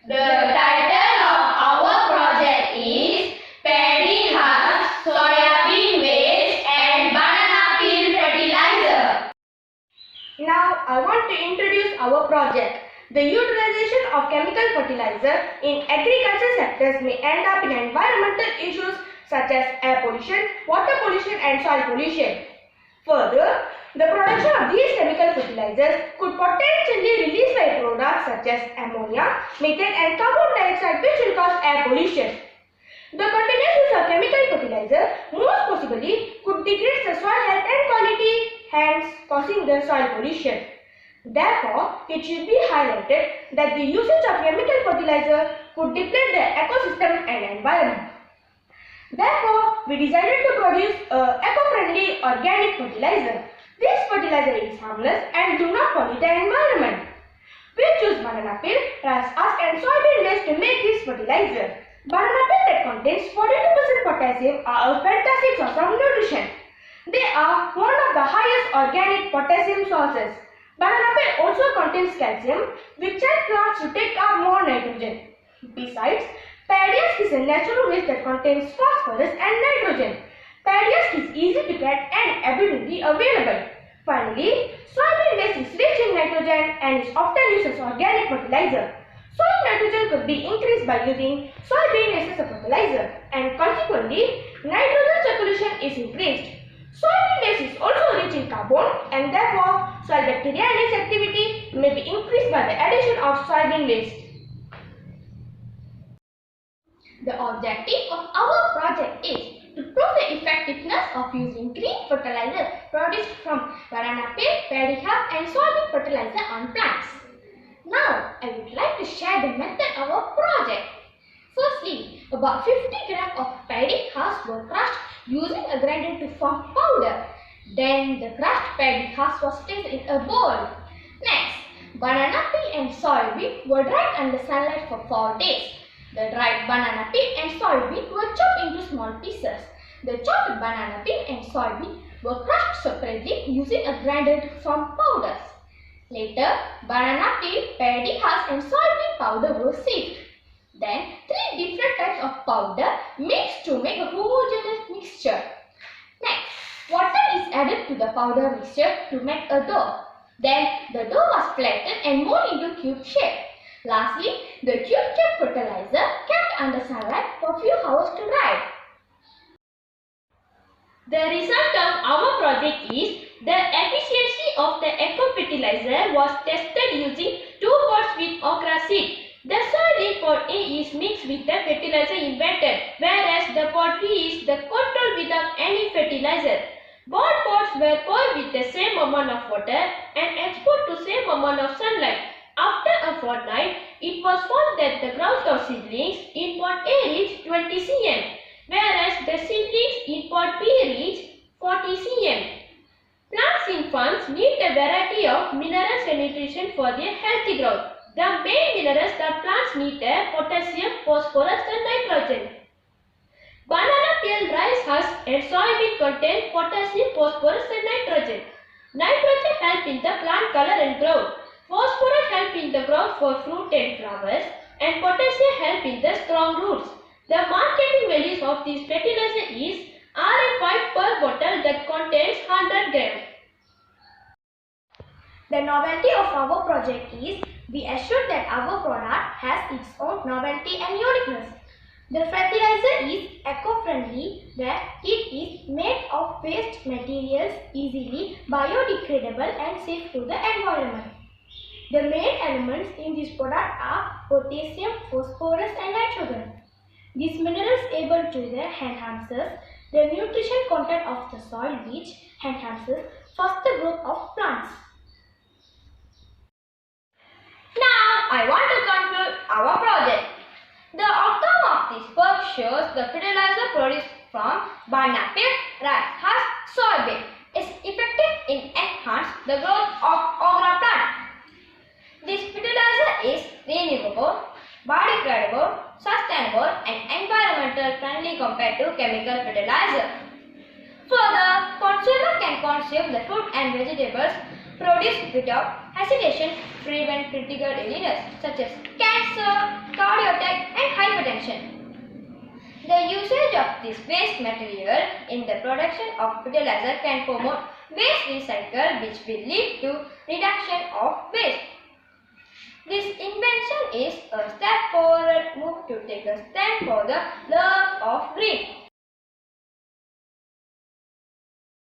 The title of our project is Paddy, Husk, Soybean Waste and Banana Peel Fertilizer. Now I want to introduce our project. The utilization of chemical fertilizer in agriculture sectors may end up in environmental issues such as air pollution, water pollution and soil pollution. Further, the production of these chemical fertilizers could potentially release byproducts such as ammonia, methane and carbon dioxide which will cause air pollution. The continuous use of chemical fertilizer most possibly could degrade the soil health and quality, hence causing the soil pollution. Therefore, it should be highlighted that the usage of chemical fertilizer could deplete the ecosystem and environment. Therefore, we decided to produce an eco-friendly organic fertilizer. This fertilizer is harmless and do not pollute the environment. We choose banana peel, rice husk and soybean waste to make this fertilizer. Banana peel that contains 42% potassium are a fantastic source of nutrition. They are one of the highest organic potassium sources. Banana peel also contains calcium, which helps plants to take up more nitrogen. Besides, paddy husk is a natural waste that contains phosphorus and nitrogen. Paddy husk is easy to get and abundantly available. Finally, soybean waste is rich in nitrogen and is often used as organic fertilizer. Soil nitrogen could be increased by using soybean waste as a fertilizer, and consequently, nitrogen circulation is increased. Soybean waste is also rich in carbon and therefore soil bacteria and its activity may be increased by the addition of soybean waste. The objective of our project is to prove the effectiveness of using green fertilizer produced from banana peel, paddy husk and soybean fertilizer on plants. Now, I would like to share the method of our project. Firstly, about 50 grams of paddy husk were crushed using a grinder to form powder. Then the crushed paddy husk was placed in a bowl. Next, banana peel and soybean were dried under sunlight for 4 days. The dried banana peel and soybean were chopped into small pieces. The chopped banana peel and soybean were crushed separately using a grinder to form powders. Later, banana peel, paddy husk and soybean powder were sieved. Then, 3 different types of powder mixed to make a homogeneous mixture. Next, water is added to the powder mixture to make a dough. Then, the dough was flattened and molded into cube shape. Lastly, the cube-shaped fertilizer kept under sunlight for a few hours to dry. The result of our project is the efficiency of the eco-fertilizer was tested using 2 pots with okra seed. The soil in pot A is mixed with the fertilizer invented, whereas the pot B is the control without any fertilizer. Both pots were poured with the same amount of water and exposed to same amount of sunlight. After a fortnight, it was found that the growth of seedlings in pot A reached 20 cm, whereas the seedlings in pot B reached 40 cm. Plants in farms need a variety of minerals and nutrition for their healthy growth. The main minerals that plants need are potassium, phosphorus and nitrogen. Banana peel, rice husk and soybean contain potassium, phosphorus and nitrogen. Nitrogen help in the plant color and growth. Phosphorus help in the growth for fruit and flowers and potassium help in the strong roots. The marketing values of this fertilizer is Rm5 per bottle that contains 100 grams. The novelty of our project is we assure that our product has its own novelty and uniqueness. The fertilizer is eco-friendly where it is made of waste materials, easily biodegradable and safe to the environment. The main elements in this product are potassium, phosphorus and nitrogen. These minerals able to enhance the nutrition content of the soil which enhances faster growth of plants. Now, I want to conclude our project. The outcome of this work shows the fertilizer produced from banana peel, rice husk, soybean is effective in enhance the growth of okra plant. This fertilizer is renewable, biodegradable, sustainable and environmental friendly compared to chemical fertilizer. Further, consumer can consume the fruit and vegetables produced without hesitation prevent critical illness such as cancer, cardiac and hypertension. The usage of this waste material in the production of fertilizer can promote waste recycle, which will lead to reduction of waste. This invention is a step forward move to take a stand for the love of green.